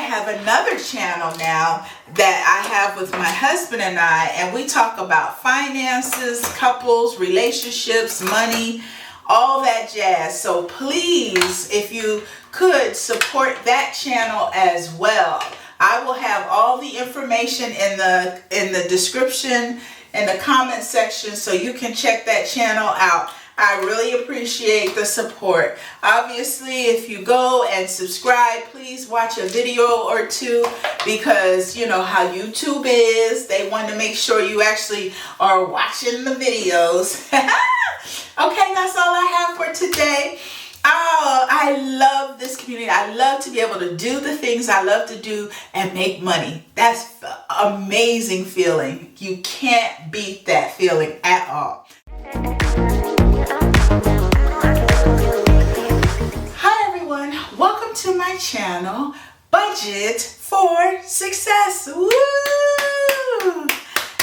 have another channel now that I have with my husband and we talk about finances, couples, relationships, money, all that jazz. So please, if you could support that channel as well. I will have all the information in the description, in the comment section, so you can check that channel out. I really appreciate the support. Obviously, if you go and subscribe, please watch a video or two, because you know how YouTube is. They want to make sure you actually are watching the videos. Okay, that's all I have for today. Oh, I love this community. I love to be able to do the things I love to do and make money. That's an amazing feeling. You can't beat that feeling at all. Hi everyone, welcome to my channel, Budget for Success. Woo!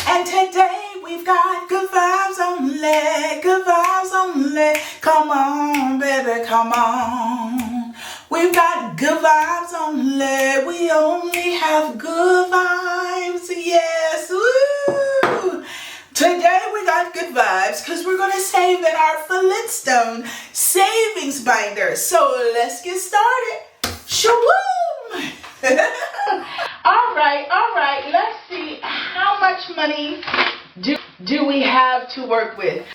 And today we've got good vibes only, good vibes only. Come on, baby, come on. We've got good vibes only. We only have good vibes, yes. Woo! Today we got good vibes because we're going to save in our Flintstone savings binder. So let's get started. Shaboom! All right. Let's see how much money do we have to work with.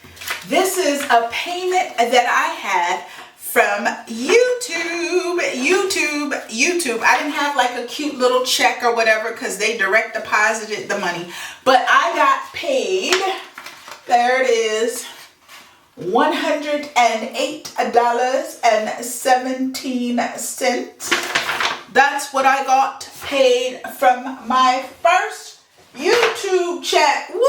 This is a payment that I had from YouTube. I didn't have like a cute little check or whatever because they direct deposited the money. But I got paid. There it is. $108.17. That's what I got paid from my first YouTube check. Woo!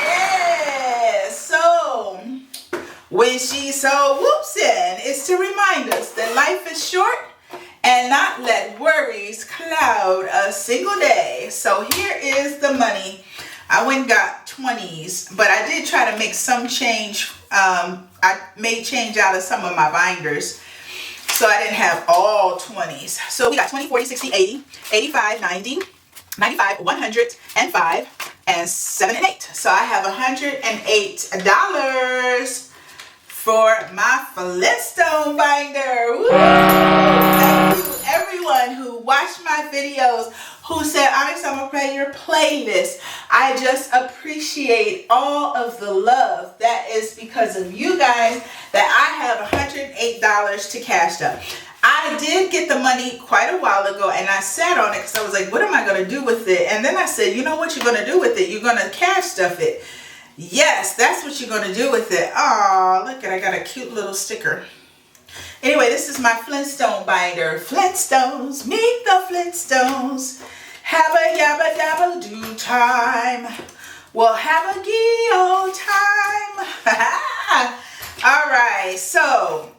Yeah. So when she's so whoopsin', it's to remind us that life is short and not let worries cloud a single day. So here is the money. I went and got 20s, but I did try to make some change. I made change out of some of my binders. So I didn't have all 20s. So we got 20, 40, 60, 80, 85, 90, 95, 100, and 5, and 7, and 8. So I have $108 for my Flintstone binder. Woo! Thank you everyone who watched my videos, who said, Onyx, I'm gonna play your playlist. I just appreciate all of the love. That is because of you guys that I have $108 to cash up. I did get the money quite a while ago and I sat on it because I was like, what am I going to do with it? And then I said, you know what you're going to do with it? You're going to cash stuff it. Yes, that's what you're going to do with it. Oh, look at, I got a cute little sticker. Anyway, this is my Flintstone binder. Flintstones, meet the Flintstones. Have a yabba dabba do time. We'll have a gee old time. All right, so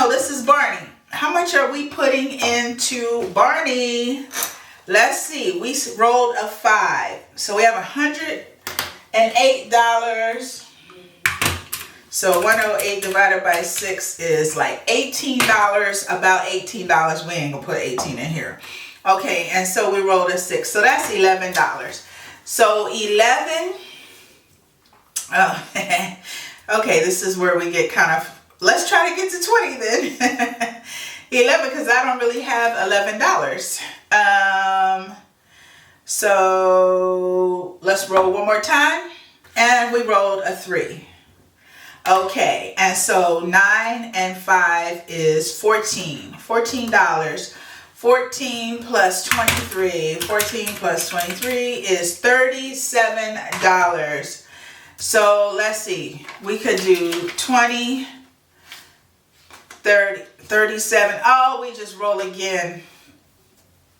this is Barney. How much are we putting into Barney? Let's see, we rolled a 5. So we have $108. So 108 divided by 6 is like $18, about $18. We ain't gonna put 18 in here. Okay, and so we rolled a 6. So that's $11. So 11. Oh, okay, this is where we get kind of, let's try to get to 20 then. 11, because I don't really have $11. So let's roll one more time. And we rolled a 3. Okay, and so 9 and 5 is 14. $14. 14 plus 23. 14 plus 23 is $37. So let's see. We could do 20, 30, 37. Oh, we just roll again.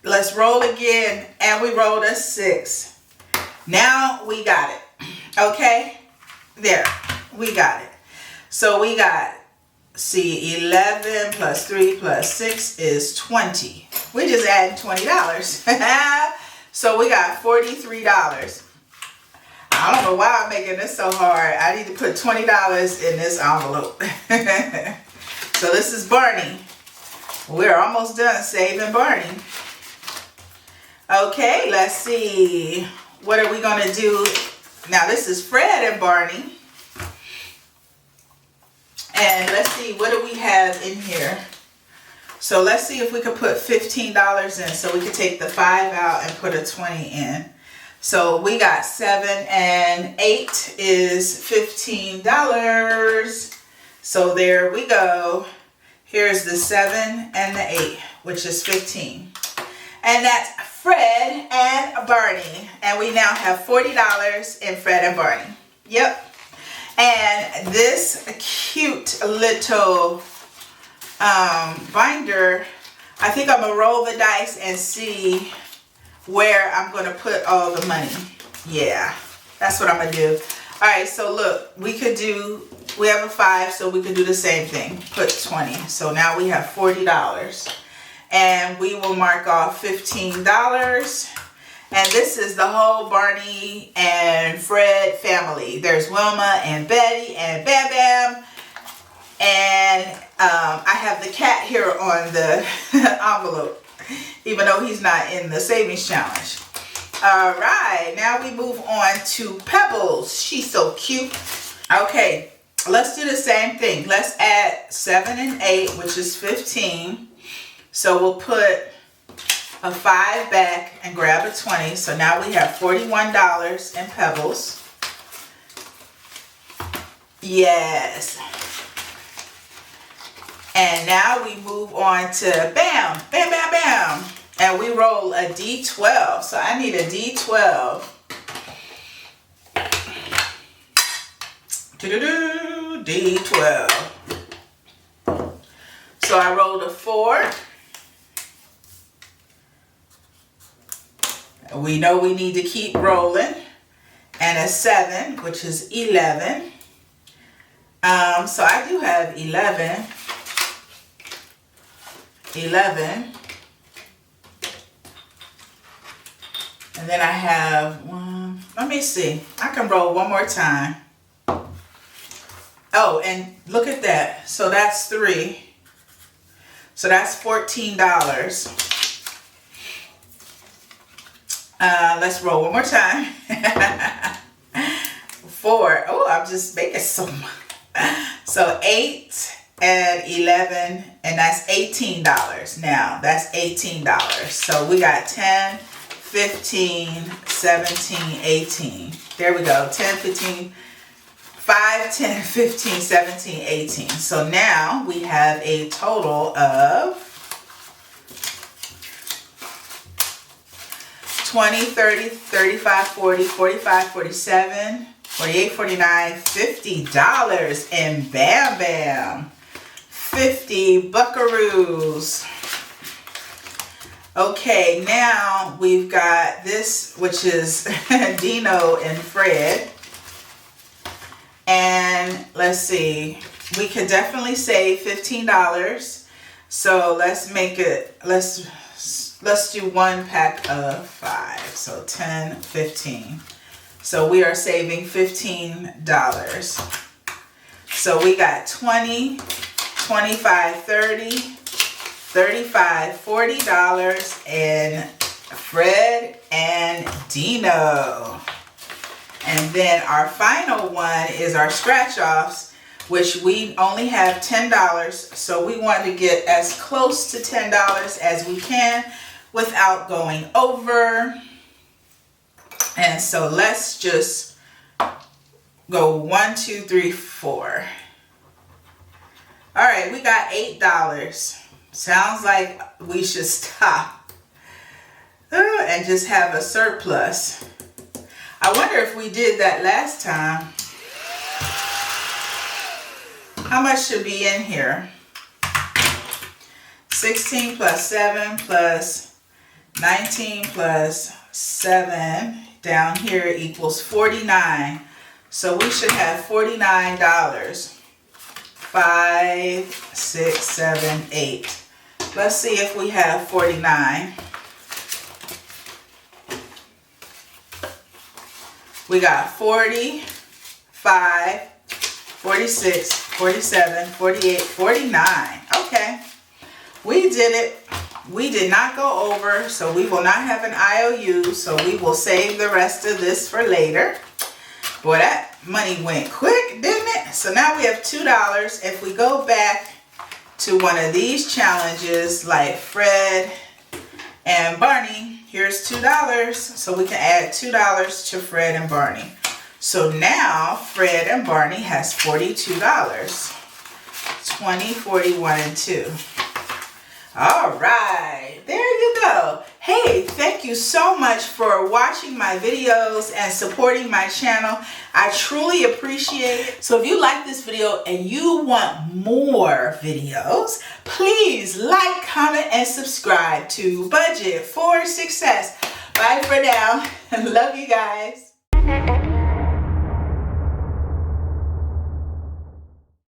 Let's roll again. And we rolled a 6. Now we got it. Okay? There. We got it. So we got, see, 11 plus 3 plus 6 is 20. We just added $20. So we got $43. I don't know why I'm making this so hard. I need to put $20 in this envelope. So this is Barney. We're almost done saving Barney. Okay, let's see. What are we going to do? Now, this is Fred and Barney. And let's see, what do we have in here? So let's see if we could put $15 in. So we could take the 5 out and put a 20 in. So we got 7 and 8 is $15. So there we go. Here's the 7 and the 8, which is 15. And that's Fred and Barney. And we now have $40 in Fred and Barney. Yep. And this cute little binder, I think I'm going to roll the dice and see where I'm going to put all the money. Yeah, that's what I'm going to do. All right, so look, we have a 5, so we could do the same thing. Put 20. So now we have $40. And we will mark off $15. And this is the whole Barney and Fred family. There's Wilma and Betty and Bam Bam. And I have the cat here on the envelope, even though he's not in the savings challenge. All right, now we move on to Pebbles. She's so cute. Okay, let's do the same thing. Let's add 7 and 8, which is 15. So we'll put a 5 back and grab a 20. So now we have $41 in Pebbles. Yes. And now we move on to Bam, Bam, Bam, Bam. And we roll a D12. So I need a D12. D12. So I rolled a 4. We know we need to keep rolling. And a 7, which is 11. So I do have 11. 11. And then I have 1. Let me see. I can roll one more time. Oh, and look at that. So that's 3. So that's $14. Let's roll one more time. 4. Oh, I'm just making so much. So 8 and 11, and that's $18 now. That's $18. So we got 10, 15, 17, 18. There we go. 10, 15, 5, 10, 15, 17, 18. So now we have a total of 20, 30, 35, 40, 45, 47, 48, 49, $50 in Bam Bam. 50 buckaroos. Okay, now we've got this, which is Dino and Fred. And let's see, we could definitely save $15. So let's make it, let's do 1 pack of 5. So 10, 15. So we are saving $15. So we got 20, 25, 30, 35, $40 in Fred and Dino. And then our final one is our scratch offs, which we only have $10. So we want to get as close to $10 as we can without going over. And so let's just go 1, 2, 3, 4. All right, we got $8. Sounds like we should stop and just have a surplus. I wonder if we did that last time. How much should be in here? 16 plus 7 plus 19 plus 7 down here equals 49. So we should have $49. 5, 6, 7, 8. Let's see if we have 49. We got 40, 5, 46, 47, 48, 49. Okay. We did it. We did not go over, so we will not have an IOU, so we will save the rest of this for later. Boy, that money went quick, didn't it? So now we have $2. If we go back to one of these challenges like Fred and Barney, here's $2. So we can add $2 to Fred and Barney. So now Fred and Barney has $42. 20, 41, and 2. All right, there you go. Hey, thank you so much for watching my videos and supporting my channel. I truly appreciate it. So if you like this video and you want more videos, please like, comment, and subscribe to Budget for Success. Bye for now. Love you guys.